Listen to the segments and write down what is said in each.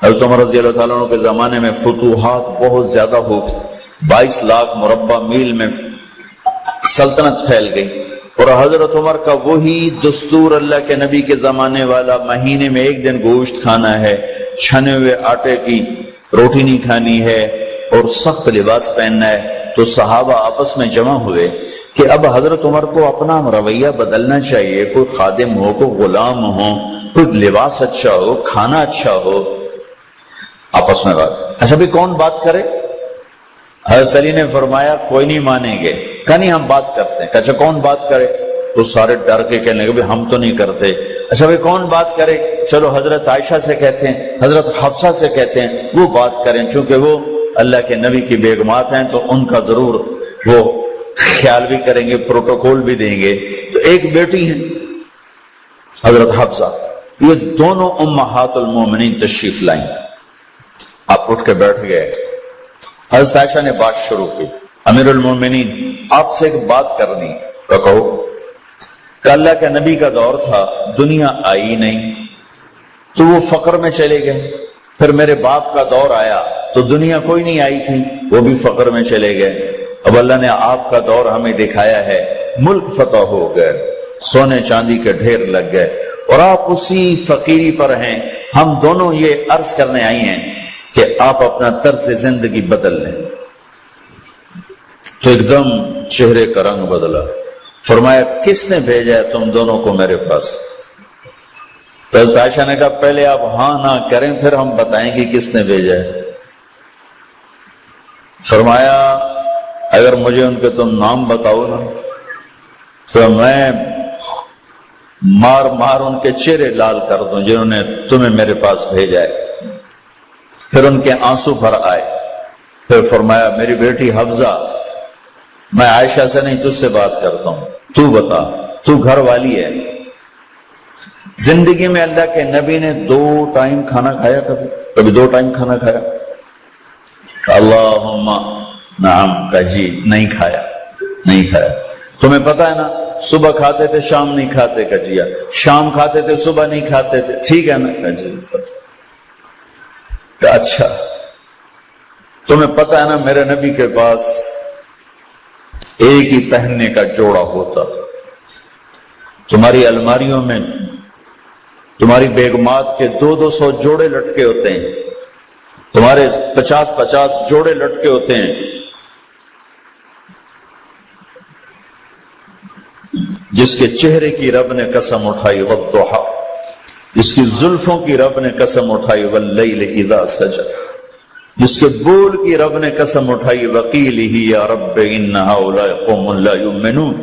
حضرت عمر رضی اللہ تعالیٰ عنہ کے زمانے میں فتوحات بہت زیادہ ہو گئی، 22 لاکھ مربع میل میں سلطنت پھیل گئی، اور حضرت عمر کا وہی دستور اللہ کے نبی کے زمانے والا، مہینے میں ایک دن گوشت کھانا ہے، چھنے ہوئے آٹے کی روٹی نہیں کھانی ہے، اور سخت لباس پہننا ہے۔ تو صحابہ آپس میں جمع ہوئے کہ اب حضرت عمر کو اپنا رویہ بدلنا چاہیے، کوئی خادم ہو، کوئی غلام ہو، کوئی لباس اچھا ہو، کھانا اچھا ہو۔ آپس میں بات، اچھا بھی کون بات کرے؟ حضرت علی نے فرمایا کوئی نہیں مانیں گے، کہ نہیں ہم بات کرتے ہیں۔ اچھا کون بات کرے؟ تو سارے ڈر کے کہنے لگے ہم تو نہیں کرتے۔ اچھا بھی کون بات کرے؟ چلو حضرت عائشہ سے کہتے ہیں، حضرت حفصہ سے کہتے ہیں وہ بات کریں، چونکہ وہ اللہ کے نبی کی بیگمات ہیں تو ان کا ضرور وہ خیال بھی کریں گے، پروٹوکول بھی دیں گے۔ تو ایک بیٹی ہیں حضرت حفصہ، یہ دونوں امہات المومنین تشریف لائیں۔ آپ اٹھ کے بیٹھ گئے، حضرت عائشہ نے بات شروع کی، امیر المومنین آپ سے ایک بات کرنی، تو کہو۔ کہ اللہ کے نبی کا دور تھا، دنیا آئی نہیں تو وہ فقر میں چلے گئے، پھر میرے باپ کا دور آیا تو دنیا کوئی نہیں آئی تھی، وہ بھی فقر میں چلے گئے۔ اب اللہ نے آپ کا دور ہمیں دکھایا ہے، ملک فتح ہو گئے، سونے چاندی کے ڈھیر لگ گئے، اور آپ اسی فقیری پر ہیں۔ ہم دونوں یہ عرض کرنے آئی ہیں کہ آپ اپنا طرز زندگی بدل لیں۔ تو ایک دم چہرے کا رنگ بدلا، فرمایا کس نے بھیجا ہے تم دونوں کو میرے پاس؟ تو حضرت عائشہ نے کہا پہلے آپ ہاں نہ کریں پھر ہم بتائیں گے کس نے بھیجا ہے۔ فرمایا اگر مجھے ان کے تم نام بتاؤ نا تو میں مار مار ان کے چہرے لال کر دوں جنہوں نے تمہیں میرے پاس بھیجا ہے۔ پھر ان کے آنسو بھر آئے، پھر فرمایا میری بیٹی حفصہ، میں عائشہ سے نہیں تجھ سے بات کرتا ہوں، تو بتا، تو گھر والی ہے۔ زندگی میں اللہ کے نبی نے 2 ٹائم کھانا کھایا؟ کبھی 2 ٹائم کھانا کھایا؟ اللہم نعم، کا جی نہیں کھایا، نہیں کھایا۔ تمہیں پتا ہے نا صبح کھاتے تھے شام نہیں کھاتے، کا جی شام کھاتے تھے صبح نہیں کھاتے تھے، ٹھیک ہے نا، کا جی اچھا تمہیں پتا ہے نا میرے نبی کے پاس ایک ہی پہننے کا جوڑا ہوتا تھا، تمہاری الماریوں میں تمہاری بیگمات کے 200 جوڑے لٹکے ہوتے ہیں، تمہارے 50 جوڑے لٹکے ہوتے ہیں، جس کے چہرے کی رب نے قسم اٹھائی والضحی، جس کی زلفوں کی رب نے قسم اٹھائی واللیل اذا سجى، جس کے بول کی رب نے قسم اٹھائی وقیلہ یا رب ان ہؤلاء قوم لا یؤمنون،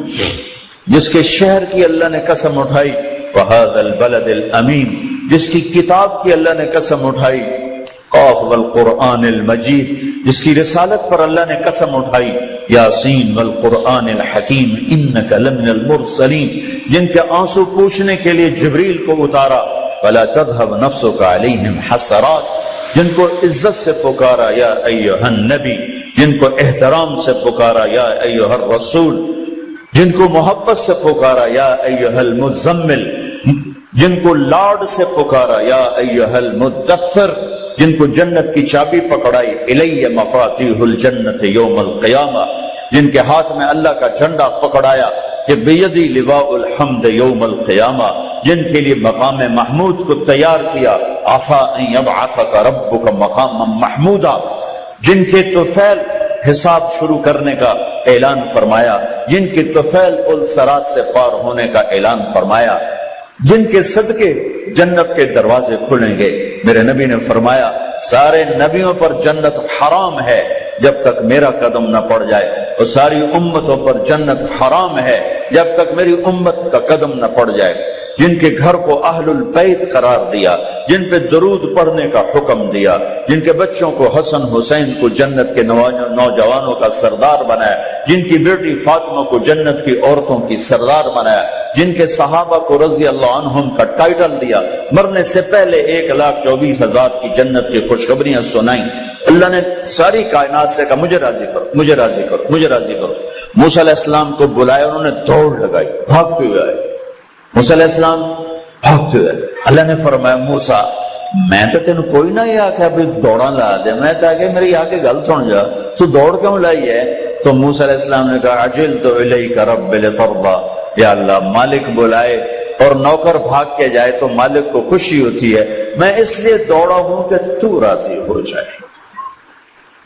جس کے شہر کی اللہ نے قسم اٹھائی وهذا البلد الامین، جس کی کتاب کی اللہ نے قسم اٹھائی قاف والقرآن المجید، جس کی رسالت پر اللہ نے قسم اٹھائی یاسین والقرآن الحکیم انک لمن المرسلین، جن کے آنسو پوچھنے کے لیے جبریل کو اتارا فلا تذهب نفسك علیہم حسرات، جن کو عزت سے پکارا یا ایھا النبی، جن کو احترام سے پکارا یا ایھا الرسول، جن کو محبت سے پکارا یا ایھا المزمل، جن کو لاڈ سے پکارا یا ایھا المدثر، جن کو جنت کی چابی پکڑائی الی مفاتیح الجنت یوم القیامہ، جن کے ہاتھ میں اللہ کا جھنڈا پکڑایا کہ بیدی لواء الحمد یوم القیامہ، جن کے لیے مقام محمود کو تیار کیا عسیٰ ان یبعثک ربک مقاما محمودا، جن کے طفیل حساب شروع کرنے کا اعلان فرمایا، جن کے طفیل پل صراط سے پار ہونے کا اعلان فرمایا، جن کے صدقے جنت کے دروازے کھلیں گے۔ میرے نبی نے فرمایا سارے نبیوں پر جنت حرام ہے جب تک میرا قدم نہ پڑ جائے، اور ساری امتوں پر جنت حرام ہے جب تک میری امت کا قدم نہ پڑ جائے۔ جن کے گھر کو اہل البیت قرار دیا، جن پہ درود پڑھنے کا حکم دیا، جن کے بچوں کو حسن حسین کو جنت کے نوجوانوں کا سردار بنایا، جن کی بیٹی فاطمہ کو جنت کی عورتوں کی سردار بنایا، جن کے صحابہ کو رضی اللہ عنہم کا ٹائٹل دیا، مرنے سے پہلے 1,24,000 کی جنت کی خوشخبریاں سنائیں، اللہ نے ساری کائنات سے کہا مجھے راضی کرو، مجھے راضی کرو، مجھے راضی کرو۔ موسیٰ علیہ السلام کو بلایا، انہوں نے دوڑ لگائی، بھاگتے ہوئے آئے۔ موسیٰ علیہ السلام بھاگتے ہوئے، اللہ نے فرمایا موسیٰ میں تو تین کوئی نہ یہ آکھا بھی دوڑا لا دے، میں تو آگے میری آگے گل سن جا، تو دوڑ کیوں لائی ہے؟ تو موسیٰ علیہ السلام نے کہا عجلت الیک رب لترضی، یا اللہ مالک بلائے اور نوکر بھاگ کے جائے تو مالک کو خوشی ہوتی ہے، میں اس لیے دوڑا ہوں کہ تو راضی ہو جائے۔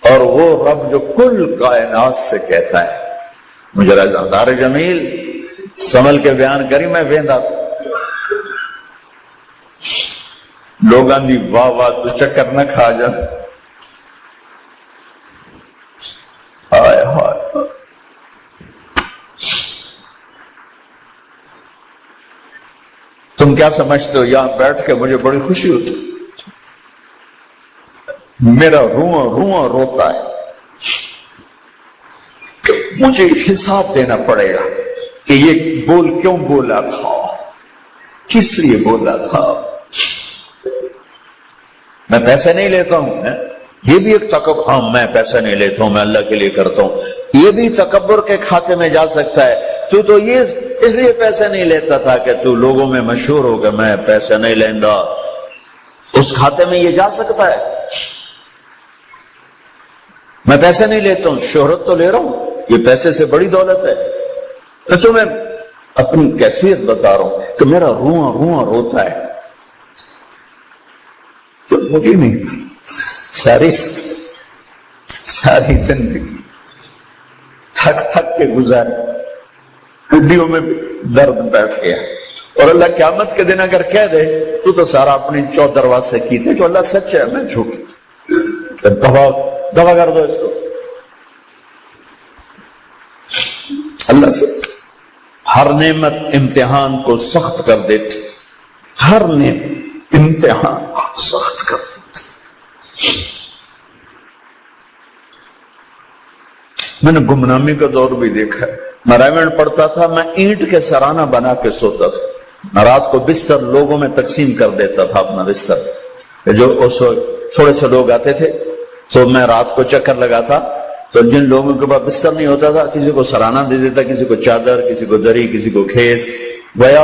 اور وہ رب جو کل کائنات سے کہتا ہے مجھے ہزار جمیل سنبھل کے بیان کری، میں ویندا لوگاں دی واہ واہ تو چکر نہ کھا جا، ہائے ہائے۔ تم کیا سمجھتے ہو یہاں بیٹھ کے مجھے بڑی خوشی ہوتی، میرا رواں رواں روتا ہے کہ مجھے حساب دینا پڑے گا کہ یہ بول کیوں بولا تھا، کس لیے بولا تھا۔ میں پیسے نہیں لیتا ہوں، یہ بھی ایک تکبر، ہاں میں پیسے نہیں لیتا ہوں، میں اللہ کے لیے کرتا ہوں، یہ بھی تکبر کے کھاتے میں جا سکتا ہے۔ تو یہ اس لیے پیسے نہیں لیتا تھا کہ تو لوگوں میں مشہور ہو کہ میں پیسے نہیں لینا، اس کھاتے میں یہ جا سکتا ہے۔ میں پیسے نہیں لیتا ہوں، شہرت تو لے رہا ہوں، یہ پیسے سے بڑی دولت ہے۔ تو میں اپنی کیفیت بتا رہا ہوں کہ میرا رواں رواں روتا ہے، تو مجھے نہیں ساری زندگی تھک تھک کے گزاری، ہڈیوں میں بھی درد بیٹھ گیا، اور اللہ قیامت کے دن اگر کہہ دے تو سارا اپنی چودرواز سے کیتے کہ اللہ سچ ہے میں جھوٹ، دوا کر دو اس کو۔ اللہ سے ہر نعمت امتحان کو سخت کر دیتی، ہر نعمت امتحان کو سخت کر دیتی۔ میں نے گمنامی کا دور بھی دیکھا ہے، میں رائمنڈ پڑھتا تھا، میں اینٹ کے سرانہ بنا کے سوتا تھا، میں رات کو بستر لوگوں میں تقسیم کر دیتا تھا اپنا بستر، جو تھوڑے سے لوگ آتے تھے تو میں رات کو چکر لگاتا، تو جن لوگوں کے پاس بستر نہیں ہوتا تھا کسی کو سرانہ دے دیتا، کسی کو چادر، کسی کو دری، کسی کو کھیس، گیا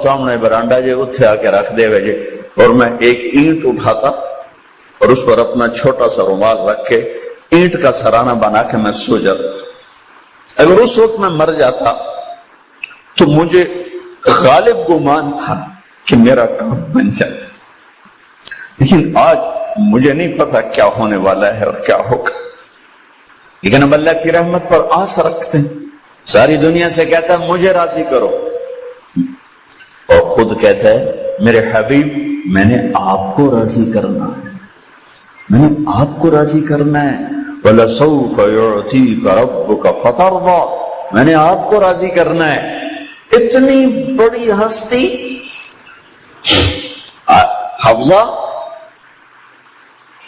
سامنے برانڈا جے اتھے آ کے رکھ دے وجے، اور میں ایک اینٹ اٹھاتا اور اس پر اپنا چھوٹا سا رومال رکھ کے اینٹ کا سرانہ بنا کے میں سو جاتا۔ اگر اس وقت میں مر جاتا تو مجھے غالب گمان تھا کہ میرا کام بن جاتا، لیکن آج مجھے نہیں پتا کیا ہونے والا ہے اور کیا ہوگا، لیکن اب اللہ کی رحمت پر آس رکھتے ہیں۔ ساری دنیا سے کہتا ہے مجھے راضی کرو، اور خود کہتا ہے میرے حبیب میں نے آپ کو راضی کرنا ہے، میں نے آپ کو راضی کرنا ہے، وَلَسَوْفَ يُعْتِيكَ رَبُّكَ فَتَرْضَىٰ، میں نے آپ کو راضی کرنا ہے۔ اتنی بڑی ہستی حفظہ،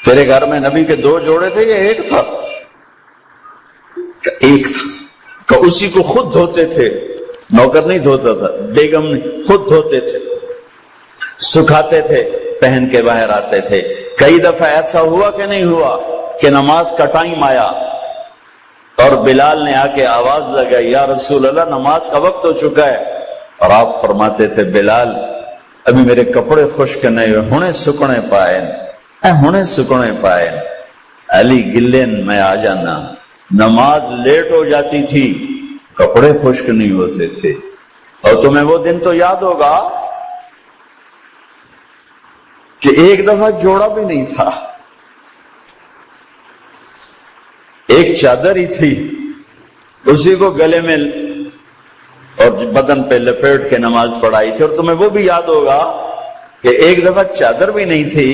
تیرے گھر میں نبی کے 2 جوڑے تھے یا ایک تھا؟ ایک تھا، کہ اسی کو خود دھوتے تھے، نوکر نہیں دھوتا تھا، بیگم نہیں، خود دھوتے تھے، سکھاتے تھے، پہن کے باہر آتے تھے۔ کئی دفعہ ایسا ہوا کہ نہیں ہوا کہ نماز کا ٹائم آیا اور بلال نے آ کے آواز لگائی یا رسول اللہ نماز کا وقت ہو چکا ہے، اور آپ فرماتے تھے بلال ابھی میرے کپڑے خشک نہیں ہوئے، ہونے سکنے پائے، ہونے سکنے پائے، علی گلین میں آ جانا۔ نماز لیٹ ہو جاتی تھی، کپڑے خشک نہیں ہوتے تھے، اور تمہیں وہ دن تو یاد ہوگا کہ ایک دفعہ جوڑا بھی نہیں تھا، ایک چادر ہی تھی، اسی کو گلے میں اور بدن پہ لپیٹ کے نماز پڑھائی تھی، اور تمہیں وہ بھی یاد ہوگا کہ ایک دفعہ چادر بھی نہیں تھی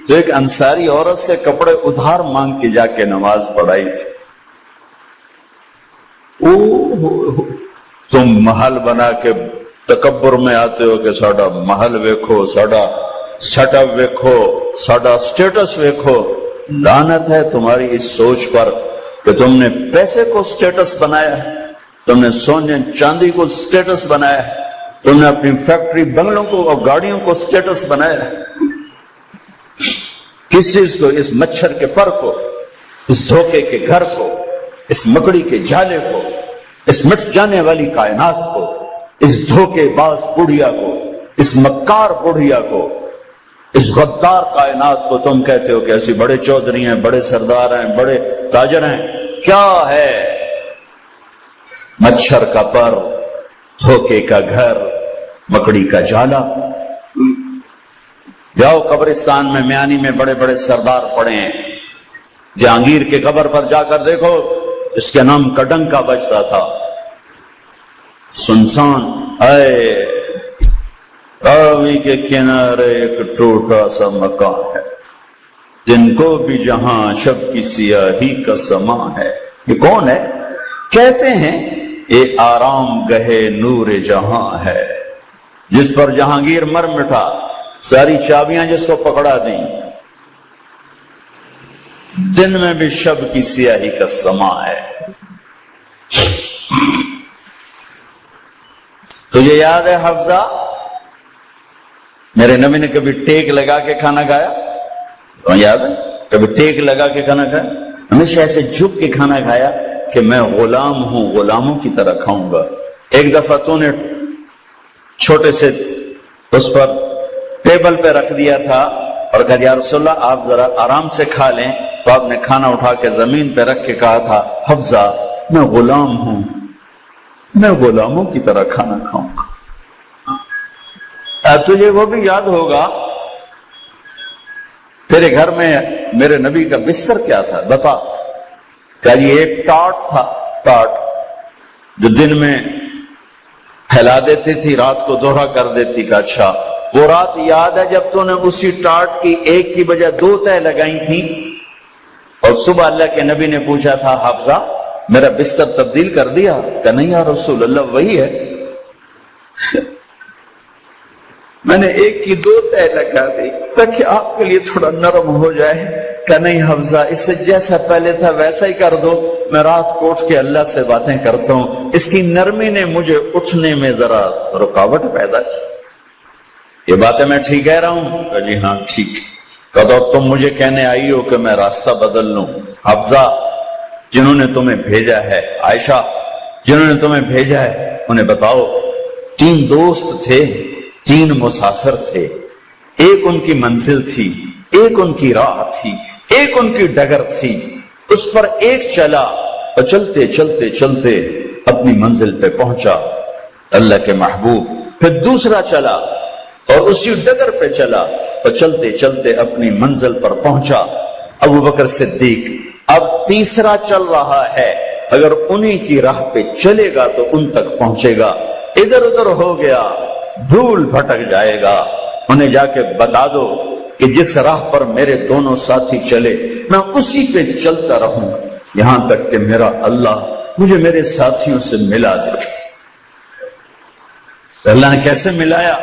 تو ایک انصاری عورت سے کپڑے ادھار مانگ کے جا کے نماز پڑھائی تھی۔ تم محل بنا کے تکبر میں آتے ہو کہ ساڈا محل ویکھو، ساڈا سیٹ اپ ویکھو، ساڈا سٹیٹس ویکھو۔ لعنت ہے تمہاری اس سوچ پر کہ تم نے پیسے کو سٹیٹس بنایا ہے، تم نے سونے چاندی کو سٹیٹس بنایا ہے، تم نے اپنی فیکٹری بنگلوں کو اور گاڑیوں کو سٹیٹس بنایا ہے۔ کس چیز کو؟ اس مچھر کے پر کو، اس دھوکے کے گھر کو، اس مکڑی کے جالے کو، اس مٹ جانے والی کائنات کو، اس دھوکے باز بڑھیا کو، اس مکار بڑھیا کو، اس غدار کائنات کو تم کہتے ہو کہ ایسی بڑے چودھری ہیں، بڑے سردار ہیں، بڑے تاجر ہیں. کیا ہے؟ مچھر کا پر، دھوکے کا گھر، مکڑی کا جالا. جاؤ قبرستان میں میانی میں بڑے بڑے سردار پڑے ہیں. جہانگیر کے قبر پر جا کر دیکھو، اس کے نام کا ڈنکا بجتا تھا. سنسان. اے راوی کے کنارے ایک ٹوٹا سا مکان ہے، جن کو بھی جہاں شب کی سیاہی کا سما ہے. یہ کون ہے؟ کہتے ہیں یہ آرام گہے نور جہاں ہے، جس پر جہانگیر مر مٹا، ساری چابیاں جس کو پکڑا دیں، دن میں بھی شب کی سیاہی کا سما ہے. تجھے یاد ہے حفظہ، میرے نبی نے کبھی ٹیک لگا کے کھانا کھایا؟ تو یاد ہے کبھی ٹیک لگا کے کھانا کھایا؟ ہمیشہ ایسے جھک کے کھانا کھایا کہ میں غلام ہوں، غلاموں کی طرح کھاؤں گا. ایک دفعہ تو نے چھوٹے سے اس پر ٹیبل پہ رکھ دیا تھا اور کہا یا رسول اللہ آپ ذرا آرام سے کھا لیں، تو آپ نے کھانا اٹھا کے زمین پہ رکھ کے کہا تھا حفظہ میں غلام ہوں، میں غلاموں کی طرح کھانا کھاؤں گا. تجھے وہ بھی یاد ہوگا تیرے گھر میں میرے نبی کا بستر کیا تھا؟ بتا. کہ یہ ایک ٹاٹ تھا، ٹاٹ جو دن میں پھیلا دیتی تھی، رات کو دوہرا کر دیتی. کا اچھا وہ رات یاد ہے جب تو نے اسی ٹاٹ کی ایک کی بجائے 2 تہ لگائی تھی، اور صبح اللہ کے نبی نے پوچھا تھا حفظہ میرا بستر تبدیل کر دیا؟ کہ نہیں یا رسول اللہ وہی ہے. میں نے ایک کی 2 تہ لگا دی تاکہ آپ کے لیے تھوڑا نرم ہو جائے. کہ نہیں حفظہ اس سے جیسا پہلے تھا ویسا ہی کر دو، میں رات کو اٹھ کے اللہ سے باتیں کرتا ہوں، اس کی نرمی نے مجھے اٹھنے میں ذرا رکاوٹ پیدا کی. یہ باتیں میں ٹھیک کہہ رہا ہوں؟ کہ جی ہاں ٹھیک. کہ تم مجھے کہنے آئی ہو کہ میں راستہ بدل لوں. حفظہ جنہوں نے تمہیں بھیجا ہے، عائشہ جنہوں نے تمہیں بھیجا ہے انہیں بتاؤ. 3 دوست تھے، 3 مسافر تھے، ایک ان کی منزل تھی، ایک ان کی راہ تھی، ایک ان کی ڈگر تھی. اس پر ایک چلا اور چلتے چلتے چلتے اپنی منزل پہ پہنچا اللہ کے محبوب. پھر دوسرا چلا اور اسی ڈگر پہ چلا اور چلتے چلتے اپنی منزل پر پہنچا ابو بکر صدیق. اب تیسرا چل رہا ہے، اگر انہی کی راہ پہ چلے گا تو ان تک پہنچے گا، ادھر ادھر ہو گیا دھول بھٹک جائے گا. انہیں جا کے بتا دو کہ جس راہ پر میرے دونوں ساتھی چلے میں اسی پہ چلتا رہوں یہاں تک کہ میرا اللہ مجھے میرے ساتھیوں سے ملا دے. اللہ نے کیسے ملایا؟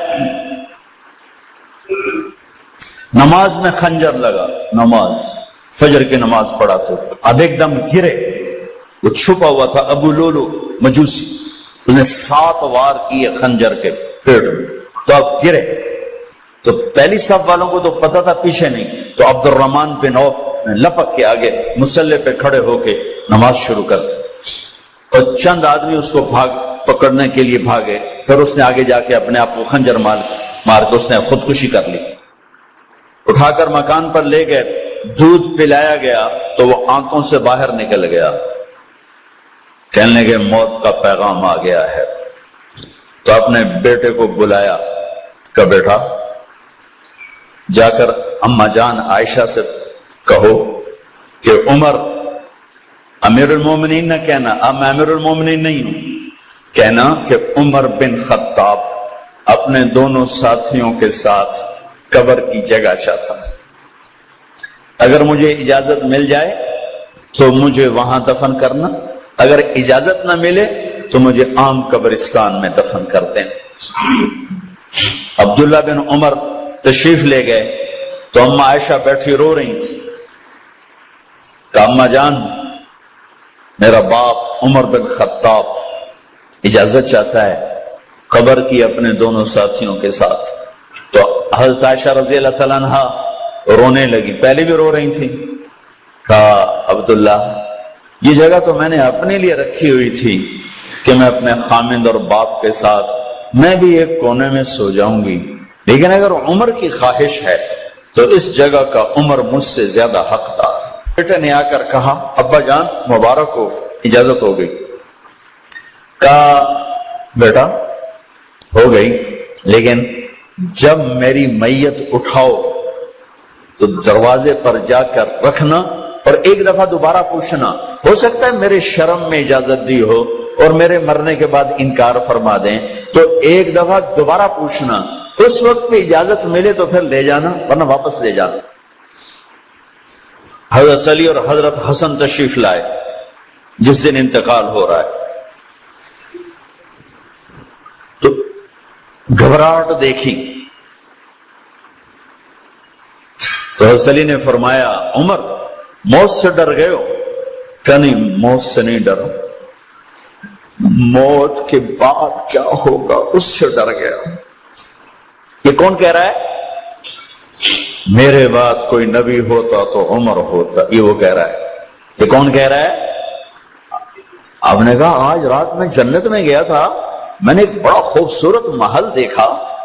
نماز میں خنجر لگا، نماز فجر کی نماز پڑھا تو اب ایک دم گرے. وہ چھپا ہوا تھا ابو لولو مجوسی، اس نے 7 وار کیے خنجر کے پیٹ میں، تو اب گرے. تو پہلی صف والوں کو تو پتا تھا پیچھے نہیں، تو عبد الرحمن بن عوف نے لپک کے آگے مصلی پہ کھڑے ہو کے نماز شروع کر دی. اور چند آدمی اس کو پکڑنے کے لیے بھاگے. پھر اس نے آگے جا کے اپنے آپ کو خنجر مار کے اس نے خودکشی کر لی. اٹھا کر مکان پر لے گئے، دودھ پلایا گیا تو وہ آنکھوں سے باہر نکل گیا. کہنے لگے موت کا پیغام آ گیا ہے. تو اپنے بیٹے کو بلایا کہ بیٹا جا کر اما جان عائشہ سے کہو کہ عمر امیر المومنین نہ کہنا، اب میں امیر المومنین نہیں ہوں، کہنا کہ عمر بن خطاب اپنے دونوں ساتھیوں کے ساتھ قبر کی جگہ چاہتا ہے. اگر مجھے اجازت مل جائے تو مجھے وہاں دفن کرنا، اگر اجازت نہ ملے تو مجھے عام قبرستان میں دفن کر دیں. عبداللہ بن عمر تشریف لے گئے تو اما عائشہ بیٹھی رو رہی تھی. کہا اما جان میرا باپ عمر بن خطاب اجازت چاہتا ہے قبر کی اپنے دونوں ساتھیوں کے ساتھ. تو حضرت عائشہ رضی اللہ تعالیٰ عنہ رونے لگی، پہلے بھی رو رہی تھی. کہا عبداللہ یہ جگہ تو میں نے اپنے لیے رکھی ہوئی تھی کہ میں اپنے خامند اور باپ کے ساتھ میں بھی ایک کونے میں سو جاؤں گی، لیکن اگر عمر کی خواہش ہے تو اس جگہ کا عمر مجھ سے زیادہ حقدار۔ بیٹے نے آ کر کہا ابا جان مبارک ہو، اجازت ہو گئی۔ کہا بیٹا ہو گئی، لیکن جب میری میت اٹھاؤ تو دروازے پر جا کر رکھنا اور ایک دفعہ دوبارہ پوچھنا، ہو سکتا ہے میرے شرم میں اجازت دی ہو اور میرے مرنے کے بعد انکار فرما دیں، تو ایک دفعہ دوبارہ پوچھنا، اس وقت پہ اجازت ملے تو پھر لے جانا ورنہ واپس لے جانا۔ حضرت علی اور حضرت حسن تشریف لائے جس دن انتقال ہو رہا ہے، تو گھبراہٹ دیکھی تو حضرت علی نے فرمایا عمر موت سے ڈر گئے ہو؟ کہ نہیں موت سے نہیں ڈرا، موت کے بعد کیا ہوگا اس سے ڈر گیا۔ یہ کون کہہ رہا ہے؟ میرے بعد کوئی نبی ہوتا تو عمر ہوتا، یہ وہ کہہ رہا ہے۔ یہ کون کہہ رہا ہے؟ آپ نے کہا آج رات میں جنت میں گیا تھا، میں نے ایک بڑا خوبصورت محل دیکھا،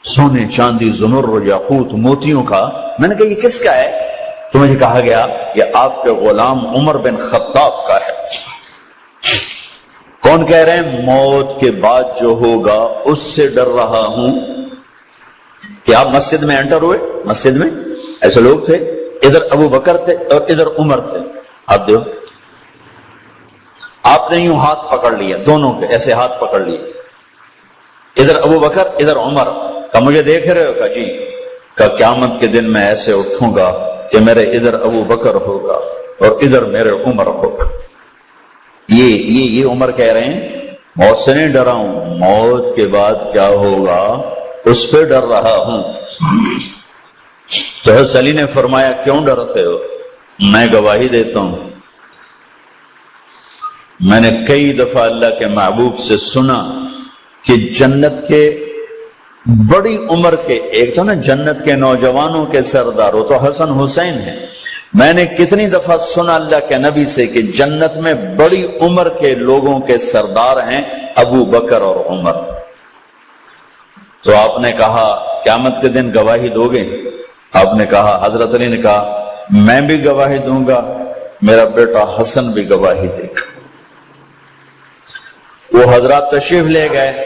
سونے چاندی زمرد یاقوت موتیوں کا۔ میں نے کہا یہ کس کا ہے؟ تو مجھے کہا گیا یہ آپ کے غلام عمر بن خطاب کا ہے۔ کون کہہ رہے ہیں؟ موت کے بعد جو ہوگا اس سے ڈر رہا ہوں۔ کہ آپ مسجد میں انٹر ہوئے، مسجد میں ایسے لوگ تھے، ادھر ابو بکر تھے اور ادھر عمر تھے، آپ دیکھو، آپ نے یوں ہاتھ پکڑ لیا، دونوں کے ایسے ہاتھ پکڑ لیے، ادھر ابو بکر ادھر عمر۔ کہ مجھے دیکھ رہے ہو؟ کہ جی۔ کہ قیامت کے دن میں ایسے اٹھوں گا کہ میرے ادھر ابو بکر ہوگا اور ادھر میرے عمر ہوگا۔ یہ عمر کہہ رہے ہیں موت سے نہیں ڈرا ہوں، موت کے بعد کیا ہوگا اس پہ ڈر رہا ہوں۔ تو حضرت علی نے فرمایا کیوں ڈرتے ہو؟ میں گواہی دیتا ہوں، میں نے کئی دفعہ اللہ کے محبوب سے سنا کہ جنت کے بڑی عمر کے، ایک تو نا جنت کے نوجوانوں کے سردار، وہ تو حسن حسین ہیں، میں نے کتنی دفعہ سنا اللہ کے نبی سے کہ جنت میں بڑی عمر کے لوگوں کے سردار ہیں ابو بکر اور عمر۔ تو آپ نے کہا قیامت کے دن گواہی دو گے؟ آپ نے کہا، حضرت علی نے کہا میں بھی گواہی دوں گا، میرا بیٹا حسن بھی گواہی دے گا۔ وہ حضرات تشریف لے گئے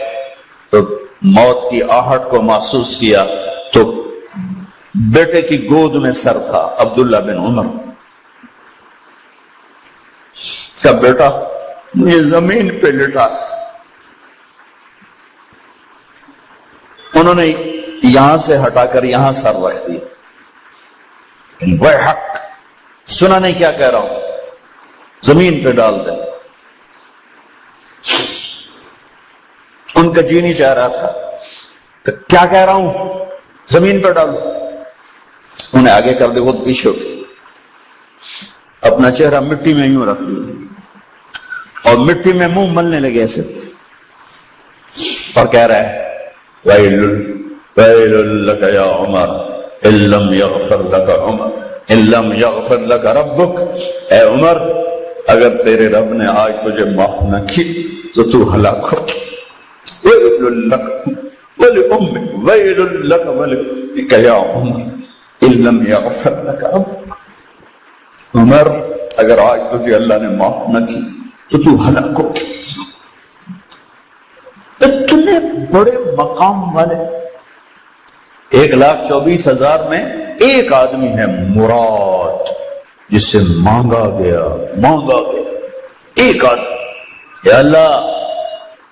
تو موت کی آہٹ کو محسوس کیا تو بیٹے کی گود میں سر تھا، عبداللہ بن عمر کا بیٹا مجھے زمین پہ لٹا۔ انہوں نے یہاں سے ہٹا کر یہاں سر رکھ دیا، وہ حق سنا نہیں کیا کہہ رہا ہوں، زمین پہ ڈال دیں۔ ان کا جی نہیں چاہ رہا تھا کہ کیا کہہ رہا ہوں، زمین پہ ڈالو۔ انہیں آگے کر دے، وہ پیچھے اٹھے، اپنا چہرہ مٹی میں یوں رکھ دیا اور مٹی میں منہ ملنے لگے ایسے، اور کہہ رہا ہے وَيْلٌ لَكَ يَا عُمَرْ إِن لَّمْ يَغْفِرْ لَكَ عُمَرْ إِن لَّمْ يَغْفِرْ لَكَ رَبُّكَ۔ اے عمر اگر تیرے رب نے آج تجھے معاف نہ کی تو تو ہلاک ہو۔ وَيْلٌ لَكَ وَلِأُمِّكَ وَيْلٌ لَكَ وَلِأُمِّكَ يَا عُمَرْ إِن لَّمْ يَغْفِرْ لَكَ رَبُّكَ۔ عمر اگر آج تجھے اللہ نے معاف نہ کی تو تو ہلاک ہو۔ اتنے بڑے مقام والے 1,24,000 میں ایک آدمی ہے مراد، جس سے مانگا گیا ایک آدمی، یا اللہ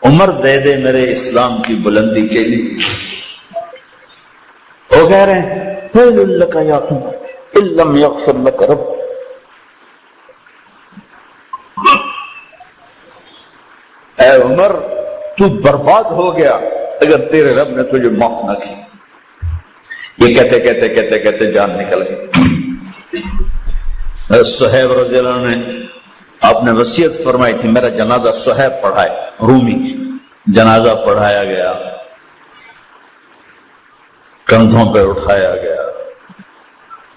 عمر دے دے میرے اسلام کی بلندی کے لیے۔ وہ کہہ رہے ہیں وَيْلٌ لَكَ يَا عُمَرْ إِن لَّمْ يَغْفِرْ لَكَ رَبُّكَ۔ اے عمر تو برباد ہو گیا اگر تیرے رب نے تجھے معاف نہ کی۔ یہ کہتے جان نکل گئی۔ صہیب رضی اللہ عنہ نے آپ نے وصیت فرمائی تھی میرا جنازہ صہیب پڑھائے، رومی جنازہ پڑھایا گیا، کندھوں پہ اٹھایا گیا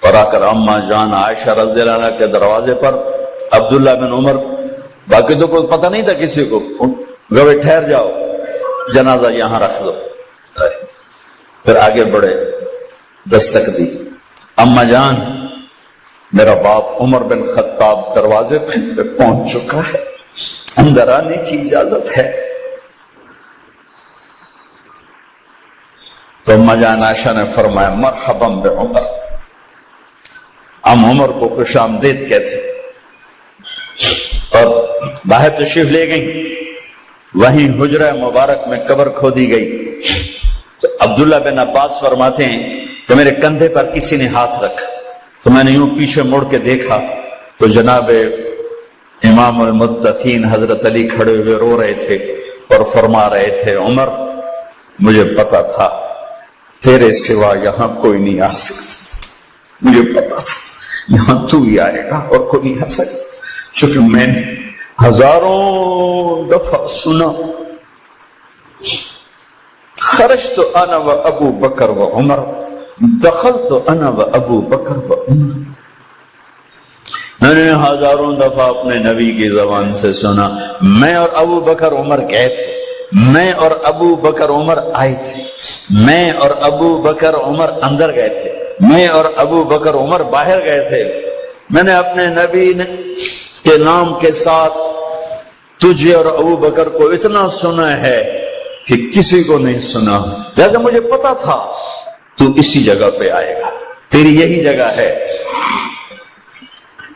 اور آ کر اما جان عائشہ رضی اللہ عنہ کے دروازے پر عبداللہ بن عمر، باقی تو کوئی پتہ نہیں تھا کسی کو، گوے ٹھہر جاؤ، جنازہ یہاں رکھ دو۔ پھر آگے بڑھے، دستک دی، اما جان میرا باپ عمر بن خطاب دروازے پہ پہنچ چکا ہے، اندر آنے کی اجازت ہے۔ تو اما جان عائشہ نے فرمایا مرحبا بعمر، ہم عمر کو خوش آمدید کہتے، اور باہر تشریف لے گئی۔ وہیں حجرہ مبارک میں قبر کھودی گئی تو عبداللہ بن عباس فرماتے ہیں کہ میرے کندھے پر کسی نے ہاتھ رکھا تو میں نے یوں پیچھے مڑ کے دیکھا تو جناب امام المتقین حضرت علی کھڑے ہوئے رو رہے تھے اور فرما رہے تھے عمر مجھے پتا تھا تیرے سوا یہاں کوئی نہیں آ سکتا، مجھے پتا تھا یہاں تو ہی آئے گا اور کوئی نہیں آ سکتا، چونکہ میں نے ہزاروں دفعہ سنا خرجت انا و ابو بکر و عمر دخلت انا و ابو بکر و عمر، میں نے ہزاروں دفعہ اپنے نبی کی زبان سے سنا میں اور ابو بکر عمر گئے تھے، میں اور ابو بکر عمر آئے تھے، میں اور ابو بکر عمر اندر گئے تھے، میں اور ابو بکر عمر باہر گئے تھے، میں نے اپنے نبی کے نام کے ساتھ تجھے اور ابو بکر کو اتنا سنا ہے کہ کسی کو نہیں سنا، لہذا مجھے پتا تھا تو اسی جگہ پہ آئے گا، تیری یہی جگہ ہے۔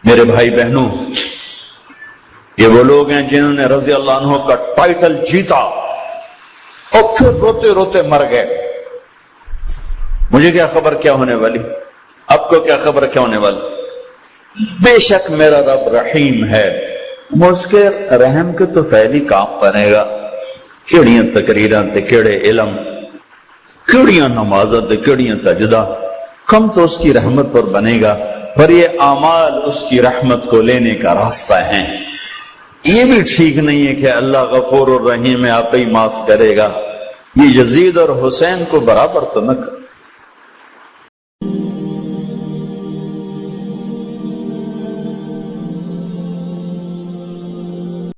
میرے بھائی بہنوں، یہ وہ لوگ ہیں جنہوں نے رضی اللہ عنہ کا ٹائٹل جیتا اور پھر روتے روتے مر گئے۔ مجھے کیا خبر کیا ہونے والی، آپ کو کیا خبر کیا ہونے والی؟ بے شک میرا رب رحیم ہے، اس کے رحم کے تو فعلی کام بنے گا، کیڑیاں تقریراں تے کیڑے علم، کیڑیاں نمازاں تے کیڑیاں سجدہ، کم تو اس کی رحمت پر بنے گا، پر یہ اعمال اس کی رحمت کو لینے کا راستہ ہیں۔ یہ بھی ٹھیک نہیں ہے کہ اللہ غفور الرحیم ہے، آپ ہی معاف کرے گا، یہ یزید اور حسین کو برابر تو نہ کر۔